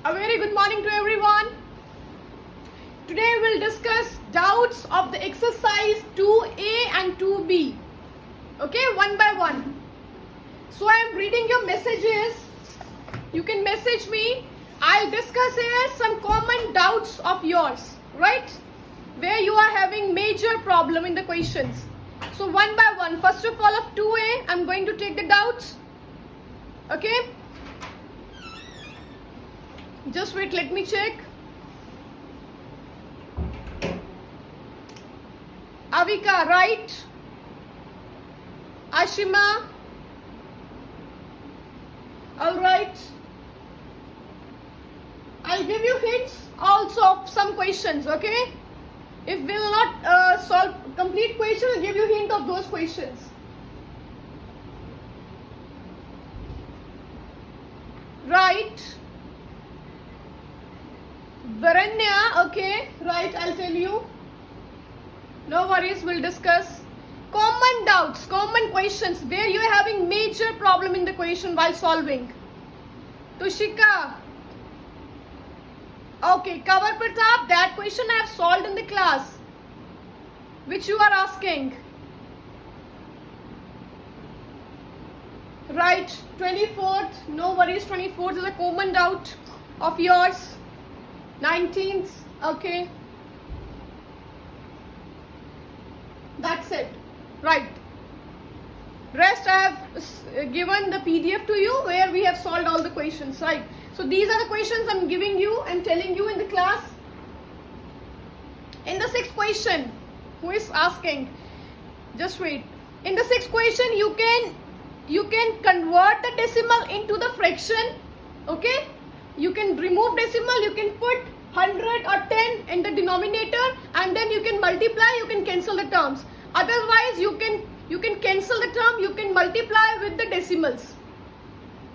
A very good morning to everyone. Today we'll discuss doubts of the exercise 2A and 2B. Okay, one by one. So I am reading your messages. You can message me. I'll discuss here some common doubts of yours, right? Where you are having major problem in the questions. So one by one. First of all, of 2A, I'm going to take the doubts. Okay? Just wait, let me check. Avika, right? Ashima. Alright. I'll give you hints also of some questions, okay? If we will not solve complete question, I'll give you hint of those questions. Right. Varanya, okay, right, I'll tell you. No worries, we'll discuss. Common doubts, common questions where you are having major problem in the question while solving. Tushika. Okay, Kavar Pratap, that question I have solved in the class, which you are asking. Right, 24th, no worries, 24th is a common doubt of yours. 19th, okay. That's it, right. Rest I have given the PDF to you where we have solved all the questions, right. So these are the questions I'm giving you and telling you in the class. In the sixth question, who is asking? Just wait. In the sixth question, you can convert the decimal into the fraction. Okay? You can remove decimal. You can put 100 or 10 in the denominator, and then you can multiply. You can cancel the terms. Otherwise, you can cancel the term. You can multiply with the decimals.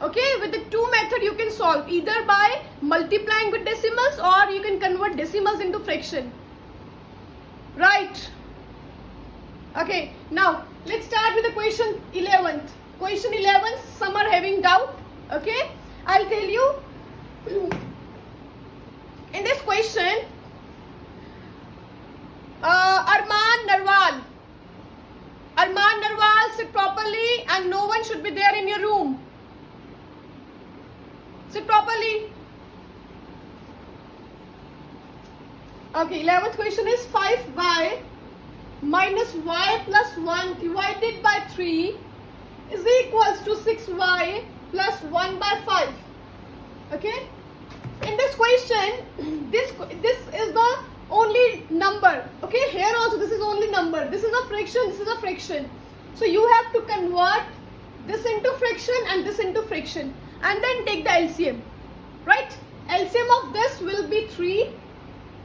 Okay, with the two method you can solve, either by multiplying with decimals or you can convert decimals into fraction. Right. Okay, now let's start with the question 11th. Question 11, some are having doubt. Okay, I'll tell you. In this question, Arman Narwal, sit properly and no one should be there in your room. Sit properly. Okay, 11th question is 5y minus y plus 1 divided by 3 is equals to 6y plus 1 by 5. Okay. In this question, this is the only number. Okay, here also this is only number. This is a fraction, this is a fraction. So you have to convert this into fraction and this into fraction. And then take the LCM, right? LCM of this will be 3,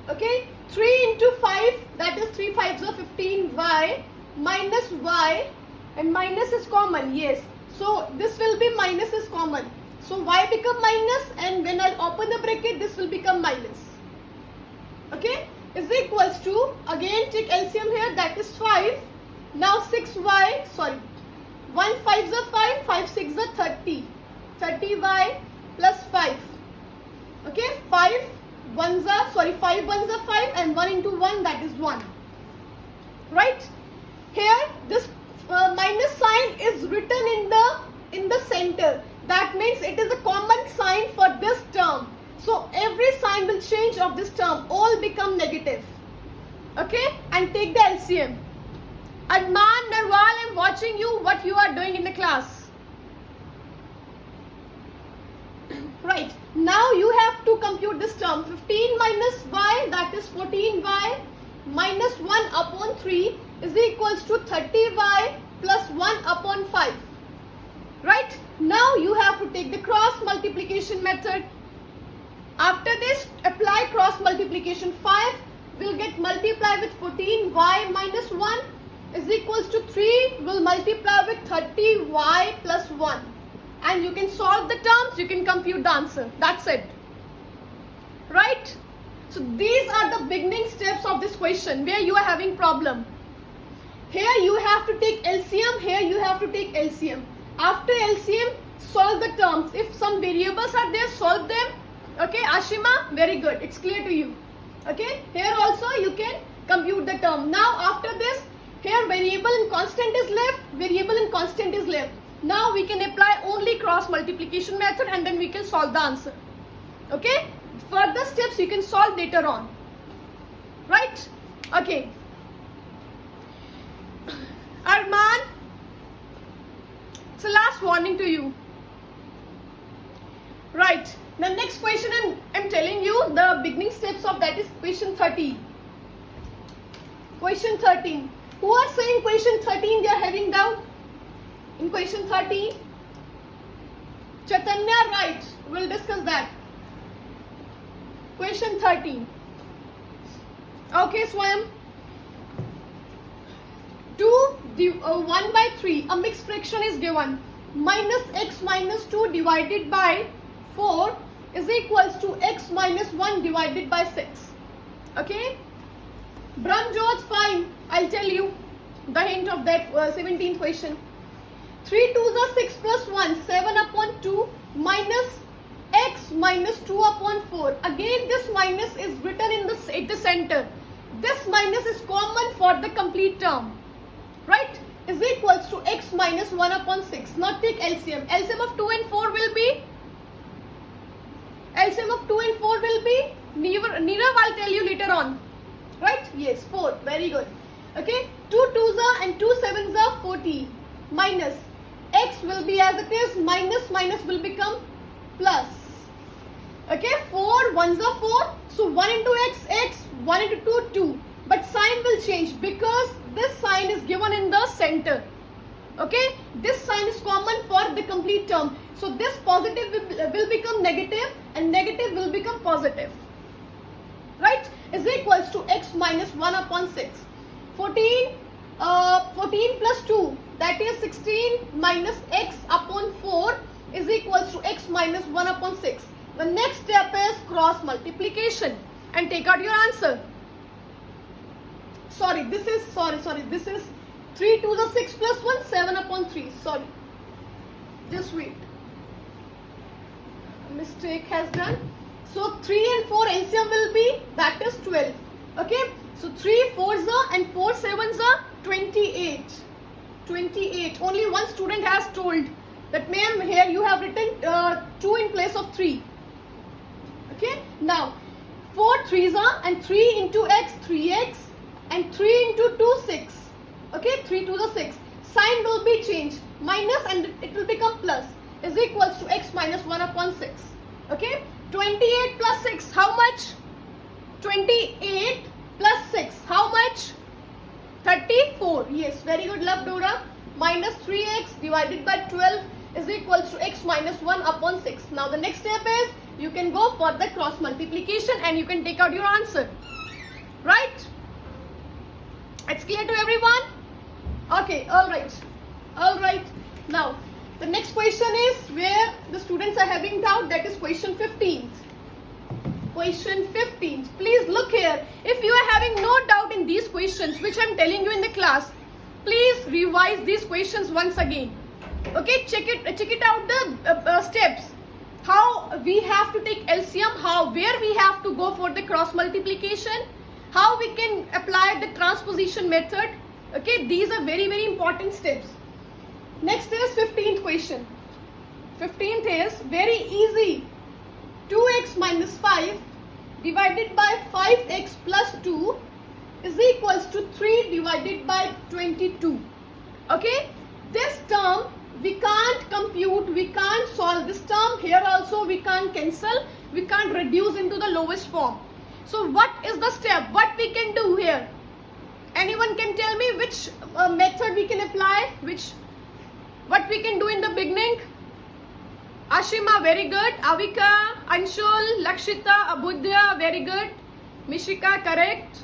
okay? 3 into 5, that is 3 5s are 15y minus y, and minus is common, yes. So this will be minus is common. So y become minus, and when I open the bracket, this will become minus. Okay? Is equals to, again take LCM here, that is 5. Now 6y, sorry, 1 5s are 5, 5 6s are 30. 30y plus 5. Okay, 5 ones are 5 and 1 into 1, that is 1. Right? Here this minus sign is written in the center. That means it is a common sign for this term. So every sign will change of this term. All become negative. Okay? And take the LCM. Adman Narwal, I am watching you what you are doing in the class. Right, now you have to compute this term. 15 minus y, that is 14y minus 1 upon 3 is equals to 30y plus 1 upon 5. Right, now you have to take the cross multiplication method. After this, apply cross multiplication. 5 will get multiplied with 14y minus 1 is equals to 3 will multiply with 30y plus 1. And you can solve the terms, you can compute the answer. That's it. Right? So these are the beginning steps of this question where you are having problem. Here you have to take LCM, here you have to take LCM. After LCM, solve the terms. If some variables are there, solve them. Okay, Ashima, very good. It's clear to you. Okay, here also you can compute the term. Now after this, here variable and constant is left, variable and constant is left. Now we can apply only cross multiplication method and then we can solve the answer. Okay, further steps you can solve later on. Right? Okay. Arman, it's the last warning to you. Right. The next question I'm telling you the beginning steps of that is question 13. Question 13. Who are saying question 13 they are having doubt? In question 13? Chaitanya, right. We'll discuss that. Question 13. Okay, Swayam. 1 by 3, a mixed fraction is given. Minus x minus 2 divided by 4 is equals to x minus 1 divided by 6. Okay? Brahmjot, fine. I'll tell you the hint of that 17th question. 3 2s are 6 plus 1, 7 upon 2 minus x minus 2 upon 4. Again, this minus is written in at the center. This minus is common for the complete term. Right? Is equals to x minus 1 upon 6. Now take LCM. LCM of 2 and 4 will be? LCM of 2 and 4 will be? Nirav, I'll tell you later on. Right? Yes, 4. Very good. Okay? 2 2s are and 2 7s are 14. Minus. X will be as it is. Minus will become plus. Okay? 4 1s are 4. So 1 into x, 1 into 2, 2. But sign will change because this sign is given in the center. Okay? This sign is common for the complete term. So this positive will become negative and negative will become positive. Right? Is equals to x minus 1 upon 6. 14 plus 2, that is 16 minus x upon 4 is equals to x minus 1 upon 6. The next step is cross multiplication and take out your answer. This is 3 2 the 6 plus 1, 7 upon 3. Sorry. Just wait. A mistake has done. So 3 and 4 LCM will be, that is 12. Okay. So 3 4s are and 4 7s are 28. 28. Only one student has told that ma'am here you have written 2 in place of 3. Okay. Now 4 3s are and 3 into x 3x and 3 into 2 6. Okay. 3 to the 6. Sign will be changed. Minus and it will become plus. Is equals to x minus 1 upon 6. Okay. 28 plus 6. How much? 28 plus 6. How much? 34. Yes. Very good, love Dora. Minus 3x divided by 12 is equals to x minus 1 upon 6. Now the next step is you can go for the cross multiplication and you can take out your answer. Right? It's clear to everyone? Okay. Alright. Now the next question is where the students are having doubt, that is question 15th. Question 15th. Please look here. If you are having no doubt in these questions which I am telling you in the class, please revise these questions once again. Okay, check it out the steps. How we have to take LCM, where we have to go for the cross multiplication, how we can apply the transposition method. Okay, these are very, very important steps. Next is 15th question. 15th is very easy. 2x minus 5 divided by 5x plus 2 is equals to 3 divided by 22. Okay, this term we can't compute, we can't solve this term. Here also we can't cancel, we can't reduce into the lowest form. So what is the step? What we can do here? Anyone can tell me which method we can apply? What we can do in the beginning? Ashima, very good. Avika, Anshul, Lakshita, Abudya, very good. Mishika, correct.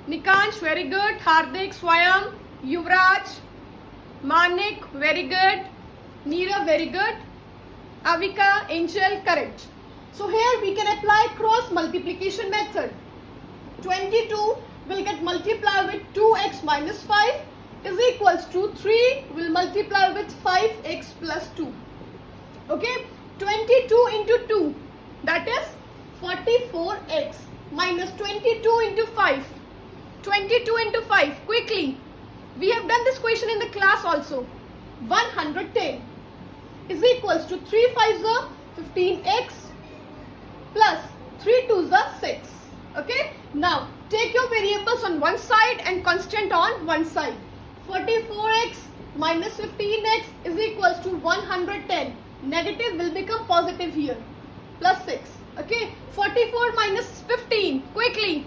Nikansh, very good. Hardik, Swayam, Yuvraj, Manik, very good. Neera, very good. Avika, Angel, correct. So here we can apply cross multiplication method. 22 will get multiplied with 2x minus 5 is equals to 3 will multiply with 5x plus 2. Okay, 22 into 2, that is 44x minus 22 into 5. 22 into 5. Quickly. We have done this question in the class also. 110 is equals to 3 5s are 15x plus 3 2s are 6. Okay. Now take your variables on one side and constant on one side. 44x minus 15x is equals to 110. Negative will become positive here. Plus 6. Okay. 44 minus 15. Quickly.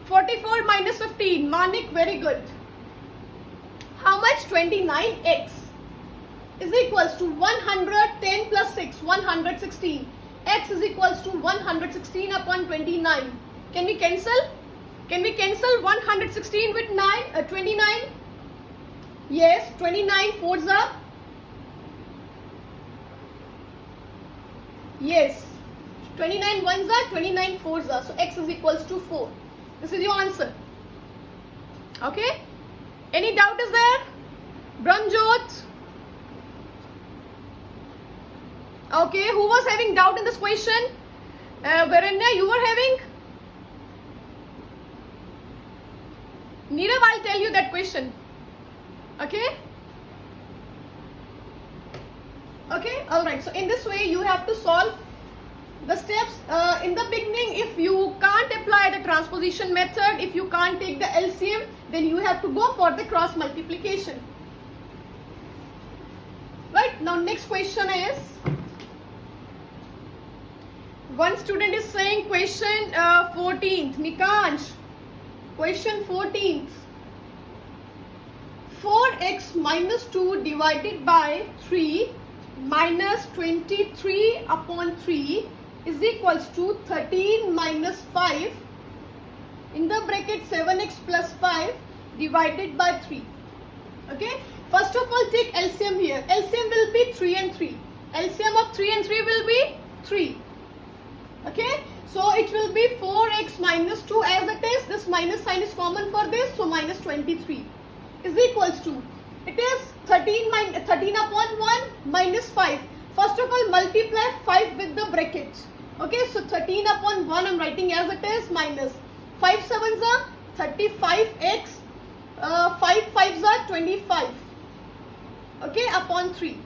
44 minus 15. Manik, very good. How much? 29x is equals to 110 plus 6. 116. X is equals to 116 upon 29. Can we cancel? Can we cancel 116 with 29? Yes, 29 4s are. Yes, 29 1s are, 29 4s are. So x is equals to 4. This is your answer. Okay? Any doubt is there? Branjot? Okay, who was having doubt in this question? Varanya, you were having? Nirav, I'll tell you that question. Okay? Okay, alright. So in this way, you have to solve the steps. In the beginning, if you can't apply the transposition method, if you can't take the LCM, then you have to go for the cross multiplication. Right, now next question is, one student is saying question 14th, Nikansh, question 14th, 4x minus 2 divided by 3 minus 23 upon 3 is equals to 13 minus 5 in the bracket 7x plus 5 divided by 3. Okay, first of all take LCM here. LCM will be 3 and 3. LCM of 3 and 3 will be 3. Okay, so it will be 4x minus 2 as it is. This minus sign is common for this, so minus 23 is equals to, it is 13 upon 1 minus 5. First of all multiply 5 with the bracket. Okay, so 13 upon 1 I'm writing as it is, minus 5 7s are 35x, 5 5s are 25. Okay, upon 3.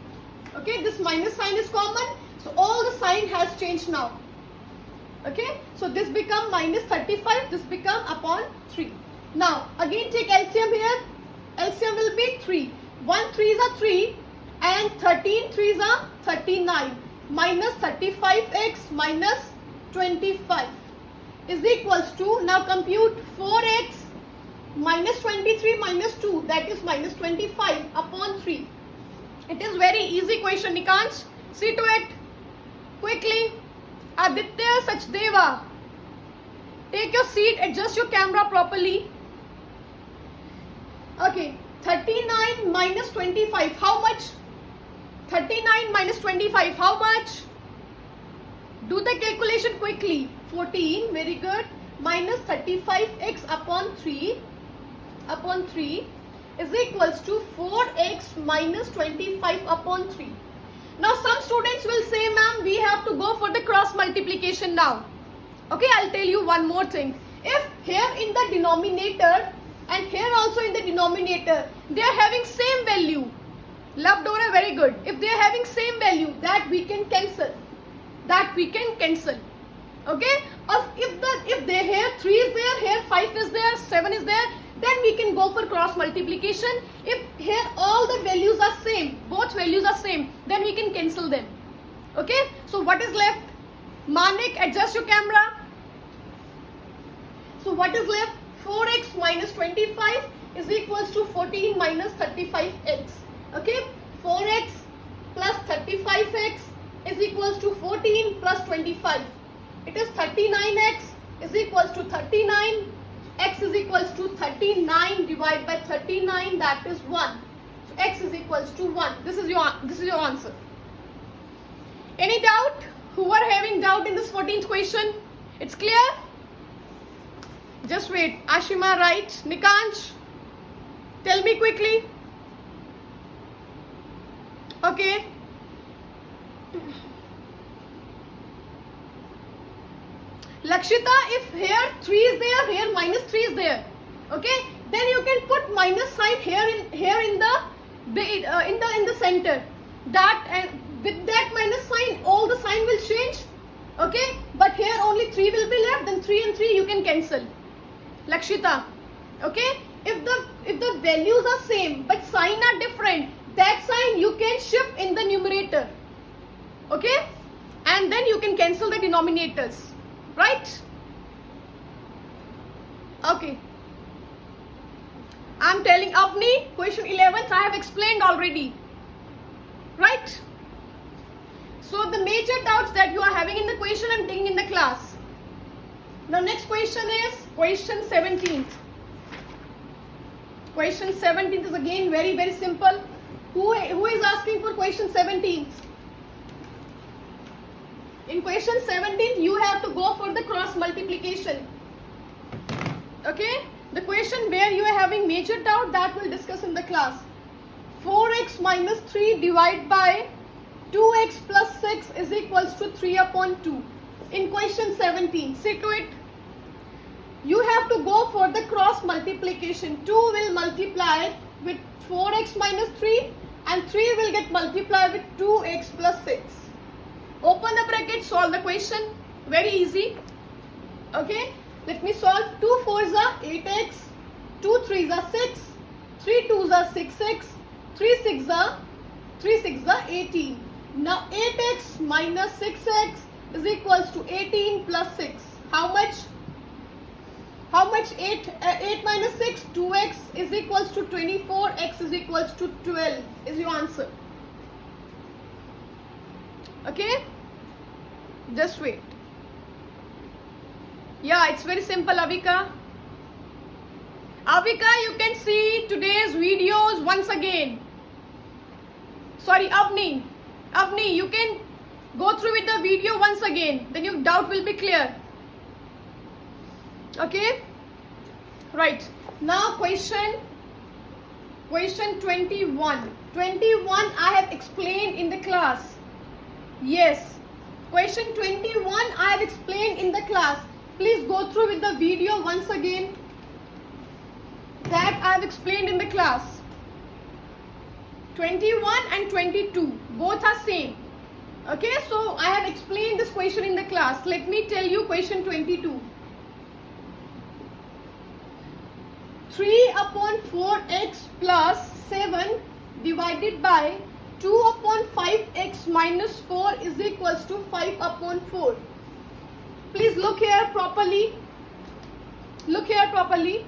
Okay, this minus sign is common, so all the sign has changed now. Okay, so this become minus 35, this become upon 3. Now again take LCM here. LCM will be 3. 1 3s are 3 and 13 3s are 39 minus 35x minus 25 is equals to, now compute 4x minus 23 minus 2, that is minus 25 upon 3. It is very easy question, Nikansh. See to it quickly. Aditya Sachdeva, take your seat, adjust your camera properly. Okay, 39 minus 25, how much? 39 minus 25, how much? Do the calculation quickly. 14, very good, minus 35x upon 3 is equals to 4x minus 25 upon 3. Now some students will say, ma'am, we have to go for the cross multiplication now. Okay, I'll tell you one more thing. If here in the denominator and here also in the denominator, they are having same value. Love Dora, very good. If they are having same value, that we can cancel. Okay, or if they here 3 is there, here 5 is there, 7 is there, then we can go for cross multiplication. If here all the values are same, both values are same, then we can cancel them. Okay, so what is left? Manik, adjust your camera. So what is left? 4x minus 25 is equals to 14 minus 35x. Okay, 4x plus 35x is equals to 14 plus 25. It is 39x is equals to 39. X is equals to 39 divided by 39, that is 1. So x is equals to 1. This is your answer. Any doubt? Who are having doubt in this 14th question? It's clear? Just wait. Ashima, right? Nikansh, tell me quickly. Okay. Lakshita, if here 3 is there, here minus 3 is there, okay, then you can put minus sign here in the center. That, and with that minus sign, all the sign will change, okay. But here only 3 will be left. Then 3 and 3 you can cancel, Lakshita, okay. If the values are same but sign are different, that sign you can shift in the numerator, okay, and then you can cancel the denominators, right? Okay, I'm telling Avni, question 11th I have explained already, right? So the major doubts that you are having in the question I'm taking in the class. Now next question is question 17th. Question 17th is again very simple. Who is asking for question 17th? In question 17th, you have to go for the cross multiplication. Okay? The question where you are having major doubt, that we'll discuss in the class. 4x minus 3 divided by 2x plus 6 is equals to 3 upon 2. In question 17, see to it. You have to go for the cross multiplication. 2 will multiply with 4x minus 3 and 3 will get multiplied with 2x plus 6. Open the bracket, solve the question. Very easy. Okay, let me solve. 2 4s are 8x, 2 3s are 6, 3 2s are 6x, 3 6s are 18. Now 8x minus 6x is equals to 18 plus 6. How much? 8 minus 6, 2x is equals to 24, x is equals to 12 is your answer. Okay, just wait. Yeah, it's very simple, Avika. Avika, you can see today's videos once again. Sorry, Avni, you can go through with the video once again, then your doubt will be clear. Okay, right. Now question 21. 21 I have explained in the class. Yes, question 21 I have explained in the class. Please go through with the video once again. That I have explained in the class. 21 and 22 both are same. Okay, so I have explained this question in the class. Let me tell you question 22. 3 upon 4x plus 7 divided by 2 upon 5x minus 4 is equals to 5 upon 4. Please look here properly. Look here properly.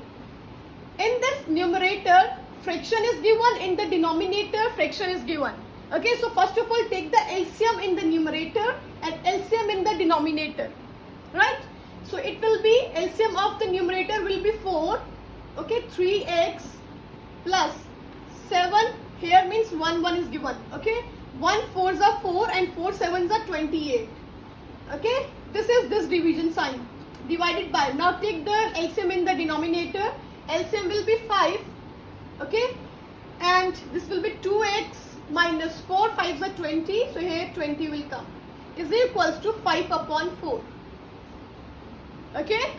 In this numerator, fraction is given. In the denominator, fraction is given. Okay, so first of all, take the LCM in the numerator and LCM in the denominator. Right? So it will be, LCM of the numerator will be 4. Okay, 3x plus 7. Here means 1 is given. Okay, 1 4s are 4 and 4 7s are 28. Okay, this is this division sign. Divided by, now take the LCM in the denominator. LCM will be 5. Okay, and this will be 2x minus 4. 5s are 20. So here 20 will come. Is equals to 5 upon 4. Okay,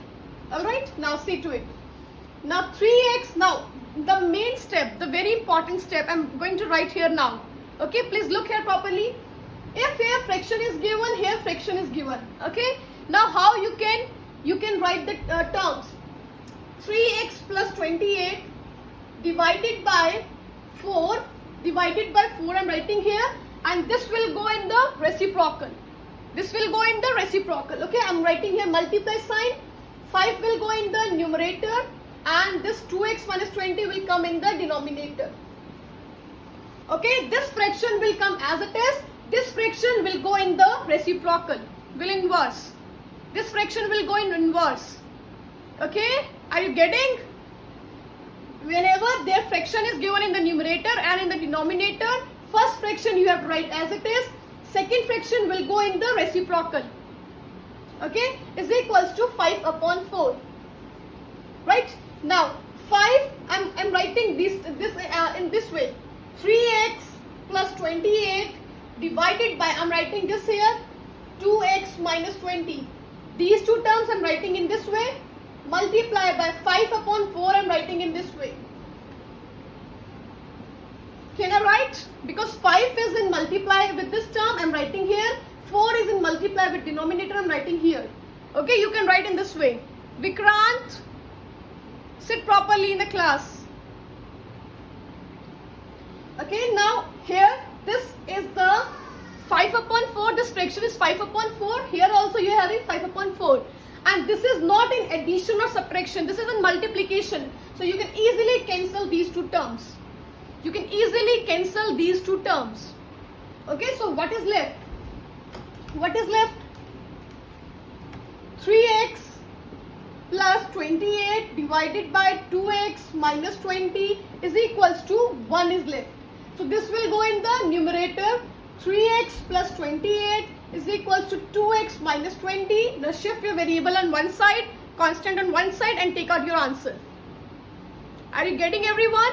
alright, now see to it. Now 3x, now the main step, the very important step I'm going to write here now. Okay, please look here properly. If here fraction is given, here fraction is given. Okay, now how you can write the terms. 3x plus 28 divided by 4 I'm writing here, and this will go in the reciprocal. This will go in the reciprocal. Okay, I'm writing here multiply sign. 5 will go in the numerator and this 2x minus 20 will come in the denominator. Okay, this fraction will come as it is. This fraction will go in the reciprocal, will inverse. This fraction will go in inverse. Okay, are you getting? Whenever their fraction is given in the numerator and in the denominator, first fraction you have to write as it is. Second fraction will go in the reciprocal. Okay, is equals to 5 upon 4. Right? Now 5, I'm writing this in this way. 3x plus 28 divided by, I'm writing this here, 2x minus 20 These two terms I'm writing in this way. Multiply by 5 upon 4 I'm writing in this way. Can I write? Because 5 is in multiply with this term, I'm writing here. 4 is in multiply with denominator, I'm writing here. Okay, you can write in this way. Vikrant, sit properly in the class. Okay, now here, this is the 5 upon 4, this fraction is 5 upon 4. Here also you are having 5 upon 4. And this is not in addition or subtraction, this is in multiplication. So you can easily cancel these two terms. You can easily cancel these two terms. Okay, so what is left? What is left? 3x plus 28 divided by 2x minus 20 is equals to 1 is left. So this will go in the numerator. 3x plus 28 is equals to 2x minus 20. Now shift your variable on one side, constant on one side, and take out your answer. Are you getting, everyone?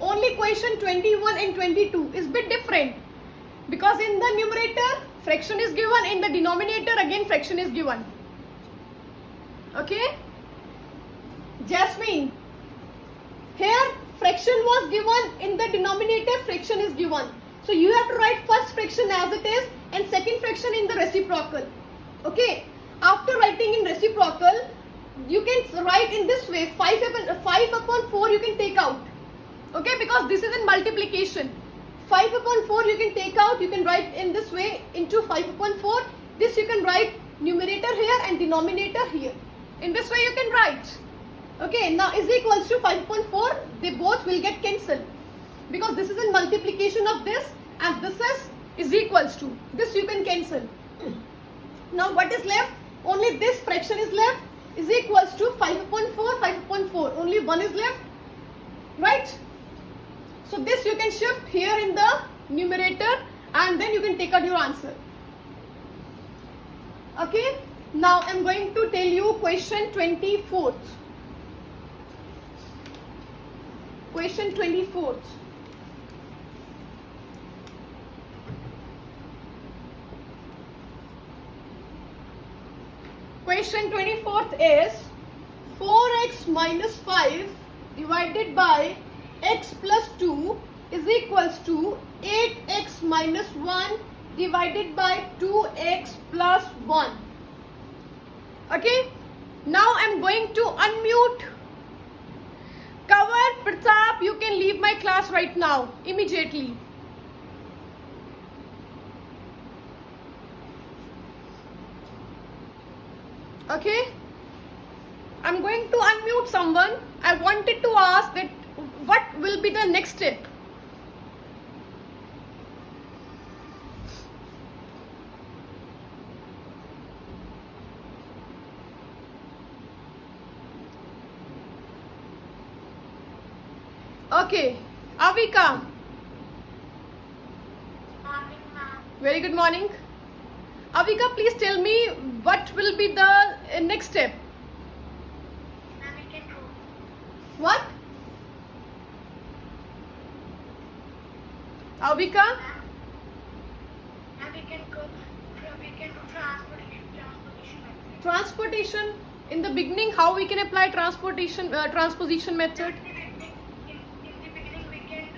Only question 21 and 22 is bit different, because in the numerator fraction is given, in the denominator again fraction is given. Okay, Jasmine, here fraction was given, in the denominator fraction is given. So you have to write first fraction as it is and second fraction in the reciprocal. Okay, after writing in reciprocal, you can write in this way. 5 upon 4 you can take out. Okay, because this is in multiplication. 5 upon 4 you can take out, you can write in this way into 5 upon 4. This you can write numerator here and denominator here. In this way you can write. Okay, now is equals to 5 upon 4, they both will get cancelled. Because this is in multiplication of this and this is equals to. This you can cancel. Now what is left? Only this fraction is left, is equals to 5 upon 4, 5 upon 4. Only 1 is left. Right? So this you can shift here in the numerator and then you can take out your answer. Okay, now I am going to tell you question 24th. Question 24th. Question 24th is 4x minus 5 divided by x plus 2 is equals to 8x minus 1 divided by 2x plus 1. Okay, now I am going to unmute Kanwar Pratap. You can leave my class right now, immediately. Okay, I'm going to unmute someone. I wanted to ask that what will be the next step? Okay, Avika. Morning, ma'am. Very good morning. Avika, please tell me what will be the next step? Ma'am, we can go. What? Avika? Ma'am, we can go. We can do transportation method. Transportation. In the beginning, how we can apply transportation transposition method? In the beginning, we can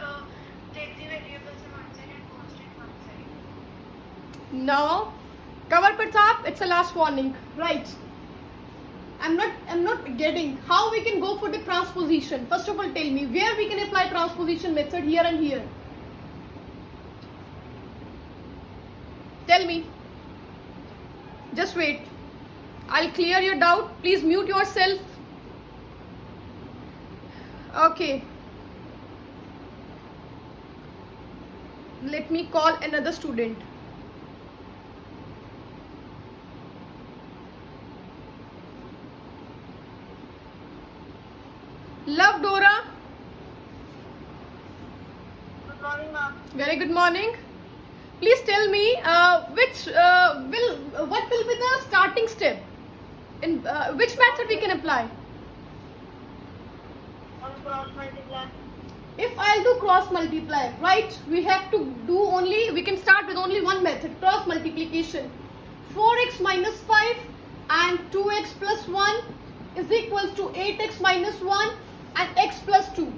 take the variables on one side and constant one side. No. Kanwar Pratap, it's a last warning. Right. I'm not getting how we can go for the transposition. First of all, tell me where we can apply transposition method, here and here. Tell me. Just wait. I'll clear your doubt. Please mute yourself. Okay. Let me call another student. Love Dora. Good morning, ma'am. Very good morning. Please tell me what will be the starting step? In which method we can apply? On cross multiply. If I'll do cross multiply, right? We have to do only, we can start with only one method, cross multiplication. 4x minus 5 and 2x plus 1 is equals to 8x minus 1 and x plus 2.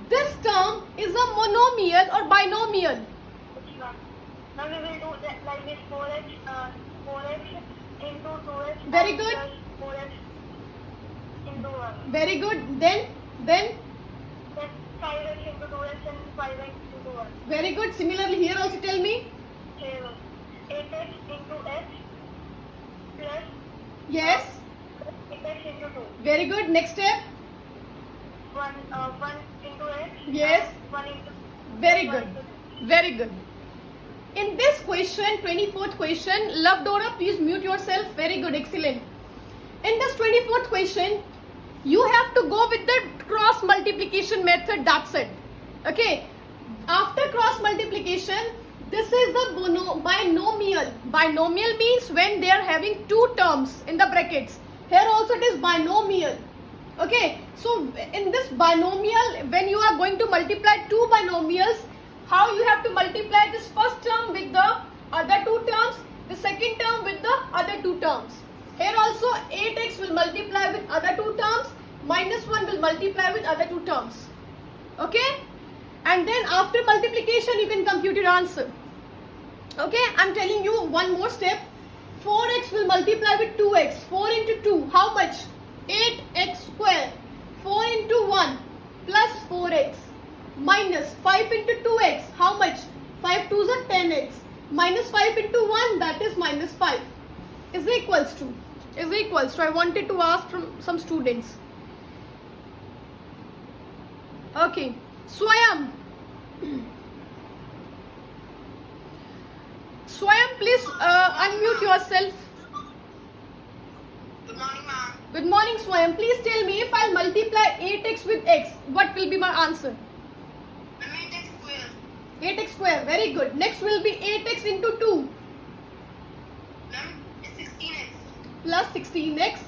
This term is a monomial or binomial. Which one? Now we will do that like this 4x into 2x. Very good. Plus 4x into 1. Very good. Then Then 5x into 2x and 5x into 1. very good. Similarly here also tell me. Here 8x into x plus Yes. 8x into 2. Very good. Next step. 1 into x. Yes. 1 into Very 1 good. into 2. Very good. In this question, 24th question, Love Dora, please mute yourself. Very good. Excellent. In this 24th question, you have to go with the cross multiplication method. That's it. Okay. After cross multiplication, this is the binomial. Binomial means when they are having two terms in the brackets. Here also it is binomial. Okay. So in this binomial, when you are going to multiply two binomials, how you have to multiply this first term with the other two terms, the second term with the other two terms. Here also 8x will multiply with other two terms, minus 1 will multiply with other two terms. Okay? And then after multiplication you can compute your answer. Okay? I'm telling you one more step. 4x will multiply with 2x. 4 into 2, how much? 8x square. 4 into 1 plus 4x. Minus 5 into 2x, how much? 5 2s are 10x. Minus 5 into 1, that is minus 5. Is equals to. I wanted to ask from some students. Okay. Swayam. Swayam, please unmute yourself. Good morning, ma'am. Good morning, Swayam. Please tell me, if I multiply 8x with x, what will be my answer? 8x square. 8x square. Very good. Next will be 8x into 2 Ma'am, it's 16x. plus 16x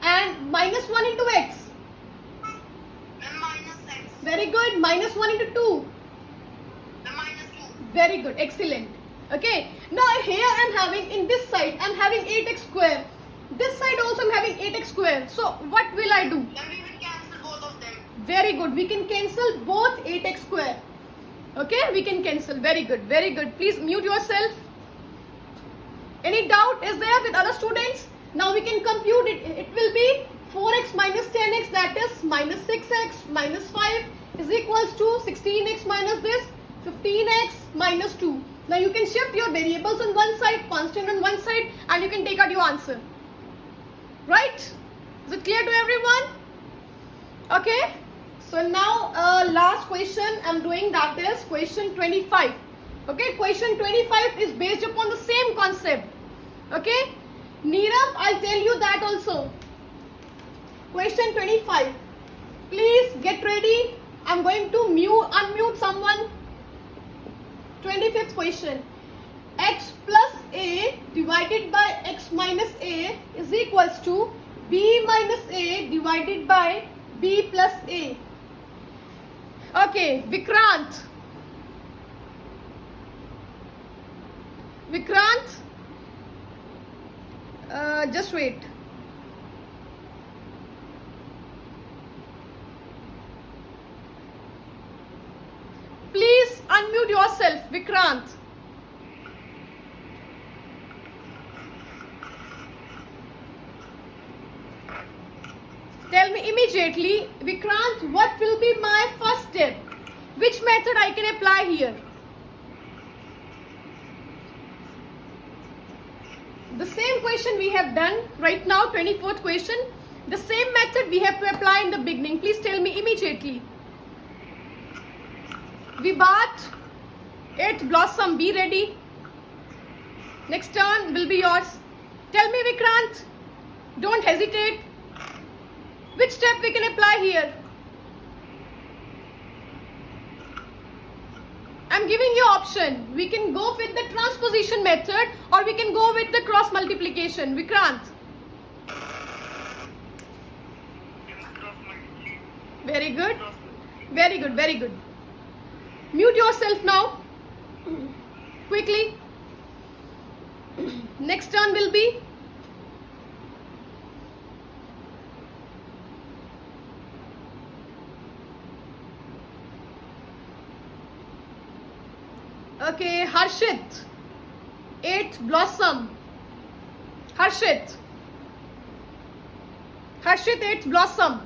and minus 1 into x. Then minus x. Very good. Minus 1 into 2. Then minus 2. Very good. Excellent. Okay. Now here I am having, in this side, I am having 8x square. This side also I am having 8x square. So what will I do? Then we will cancel both of them. Very good. We can cancel both 8x square. Okay. We can cancel. Very good. Very good. Please mute yourself. Any doubt is there with other students? Now we can compute it. It will be 4x minus 10x, that is minus 6x minus 5 is equals to 16x minus this 15x minus 2. Now you can shift your variables on one side, constant on one side, and you can take out your answer. Right? Is it clear to everyone? Okay. So now last question I'm doing, that is question 25. Okay. Question 25 is based upon the same concept. Okay. Neerav, I'll tell you that also. Question 25. Please get ready. I'm going to unmute someone. 25th question. X plus a divided by x minus a is equals to b minus a divided by b plus a. Okay, Vikrant. Just wait. Please unmute yourself, Vikrant. Tell me immediately, Vikrant, what will be my first step? Which method I can apply here? The same question we have done right now, 24th question. The same method we have to apply in the beginning. Please tell me immediately. Vibat, 8th Blossom, be ready. Next turn will be yours. Tell me, Vikrant, don't hesitate. Which step we can apply here? I'm giving you option. We can go with the transposition method or we can go with the cross multiplication. Vikrant. Very good. Very good. Very good. Mute yourself now. Quickly. Next turn will be Okay, Harshit. 8th Blossom. Harshit. Harshit 8th Blossom.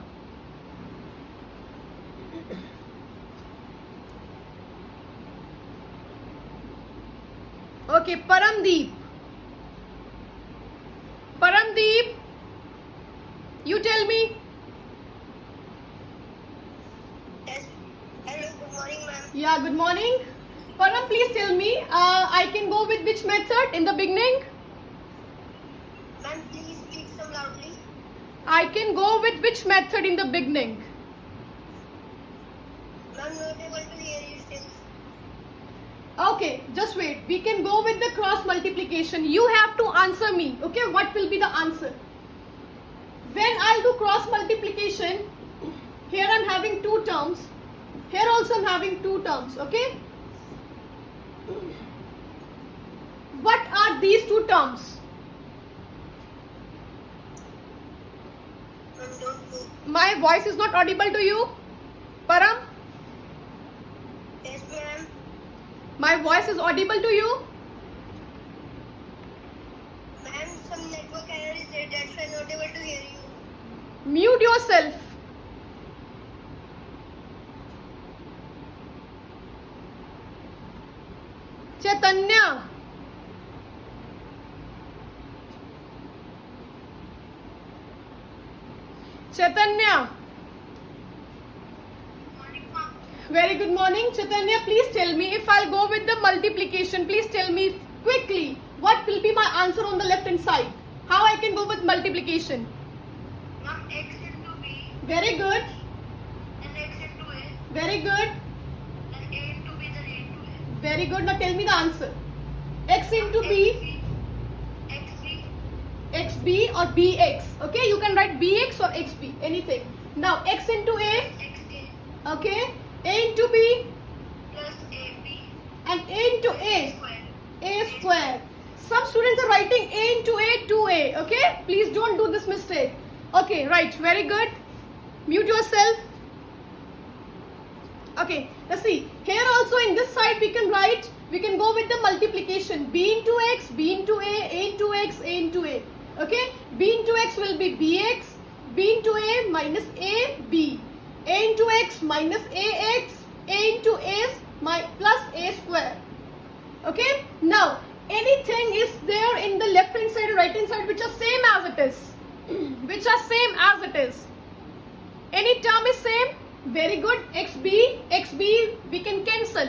Okay, Paramdeep. Paramdeep, you tell me. Yes. Hello, good morning, ma'am. Yeah, good morning. Param, please tell me, I can go with which method in the beginning? Ma'am, please speak some loudly. I can go with which method in the beginning? Ma'am, not able to hear you still. Okay, just wait. We can go with the cross multiplication. You have to answer me. Okay, what will be the answer? When I'll do cross multiplication, here I'm having two terms. Here also I'm having two terms. Okay. What are these two terms? Ma'am, don't go. My voice is not audible to you? Param? Yes, ma'am. My voice is audible to you? Ma'am, some network error is there. That's why I'm not able to hear you. Mute yourself. Chaitanya. Chaitanya. Morning, ma'am. Very good morning. Chaitanya, please tell me, if I'll go with the multiplication, please tell me quickly what will be my answer on the left hand side. How I can go with multiplication. Ma'am, x into b Very good. and x into a Very good. and a into b then a into a. Very good. Now tell me the answer. X into B, xb, XB or BX. Okay, you can write BX or XB, anything. Now X into A, xa okay, A into B plus ab and A into A, square. A square. Some students are writing A into A, 2A. Okay, please don't do this mistake. Okay, right, very good. Mute yourself. Okay, let's see. Here also in this side we can write, we can go with the multiplication. B into X, B into A into X, A into A. Okay, B into X will be BX, B into A minus AB, A into X minus AX, A into A plus A square. Okay, now anything is there in the left hand side or right hand side which are same as it is. Which are same as it is. Any term is same? Very good. XB we can cancel.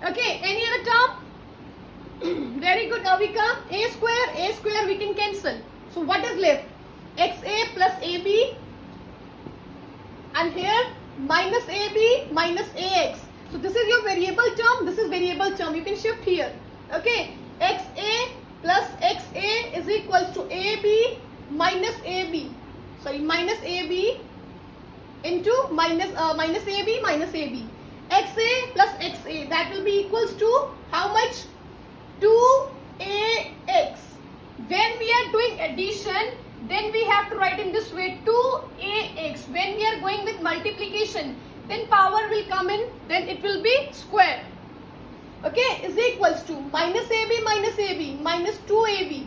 Okay, any other term? Very good, Avika. A square we can cancel. So what is left? XA plus AB and here minus AB minus AX. So this is your variable term, this is variable term. You can shift here. Okay, XA plus XA is equals to AB minus AB. Sorry, minus AB into minus AB minus AB. XA plus XA, that will be equals to how much? 2AX. When we are doing addition, then we have to write in this way 2AX. When we are going with multiplication, then power will come in, then it will be square. Okay, is equals to minus AB minus 2AB.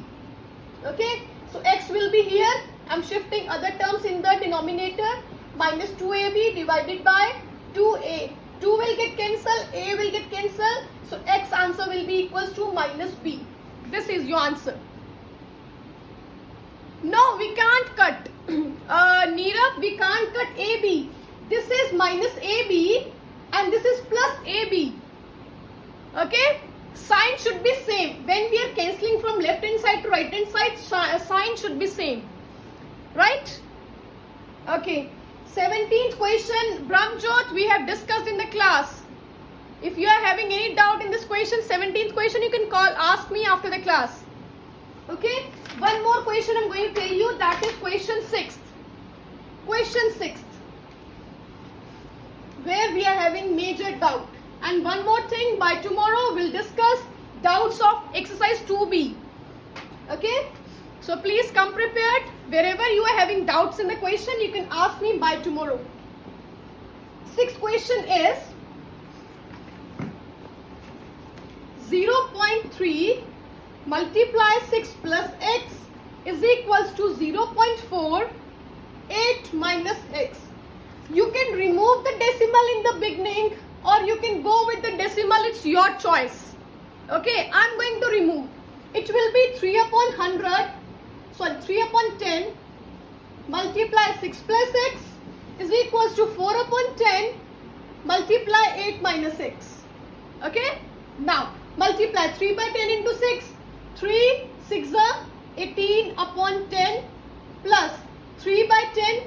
Okay, so X will be here. I'm shifting other terms in the denominator. Minus 2AB divided by 2A. 2 will get cancelled, A will get cancelled. So X answer will be equals to minus B. This is your answer. No, we can't cut. Neerav, we can't cut AB. This is minus AB and this is plus AB. Okay? Sign should be same. When we are cancelling from left hand side to right hand side, sign should be same. Right? Okay. 17th question, Brahmjot, we have discussed in the class. If you are having any doubt in this question, 17th question, you can ask me after the class. Okay, one more question I'm going to tell you, that is question 6th. Question 6th, where we are having major doubt. And one more thing, by tomorrow we'll discuss doubts of exercise 2B. Okay, so please come prepared. Wherever you are having doubts in the question, you can ask me by tomorrow. 6th question is, 0.3 multiply 6 plus x is equals to 0.4, 8 minus x. You can remove the decimal in the beginning or you can go with the decimal, it's your choice. Okay, I'm going to remove. It will be 3 upon 100, sorry 3 upon 10 multiply 6 plus x is equals to 4 upon 10 multiply 8 minus x. Okay, now multiply 3 by 10 into 6, 3 6 are 18 upon 10 plus 3 by 10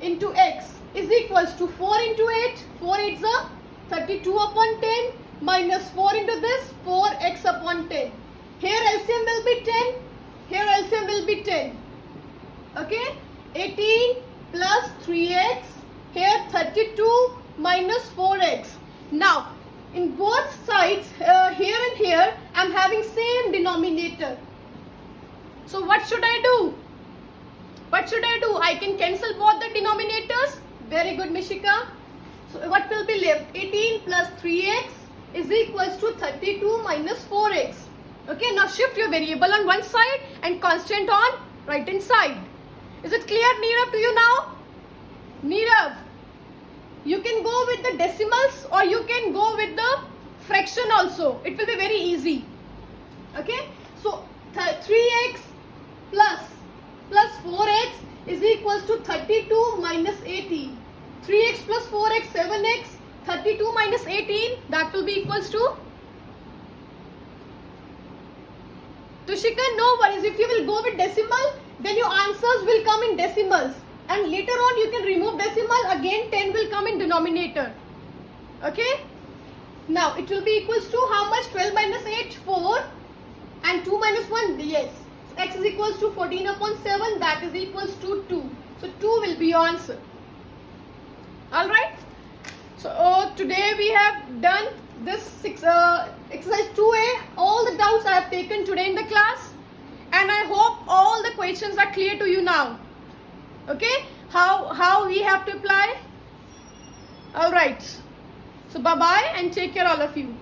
into x is equals to 4 into 8, 4 8s are 32 upon 10 minus 4 into this, 4x upon 10. Here LCM will be 10, here LCM will be 10. Okay, 18 plus 3x, here 32 minus 4x. Now, in both sides, here and here, I am having same denominator. So what should I do? What should I do? I can cancel both the denominators. Very good, Mishika. So what will be left? 18 plus 3x is equals to 32 minus 4x. Okay, now shift your variable on one side and constant on right hand side. Is it clear, Nirav, to you now? Nirav, you can go with the decimals or you can go with the fraction also. It will be very easy. Okay, so 3x plus 4x is equals to 32 minus 18. 3x plus 4x, 7x, 32 minus 18, that will be equals to? Tushika, no worries. If you will go with decimal, then your answers will come in decimals. And later on you can remove decimal, again 10 will come in denominator. Okay? Now it will be equals to how much? 12 minus 8, 4. And 2 minus 1, yes. So x is equals to 14 upon 7, that is equals to 2. So 2 will be your answer. Alright? So today we have done this exercise 2A. All the doubts I have taken today in the class. And I hope all the questions are clear to you now. Okay? How we have to apply? Alright. So bye-bye and take care all of you.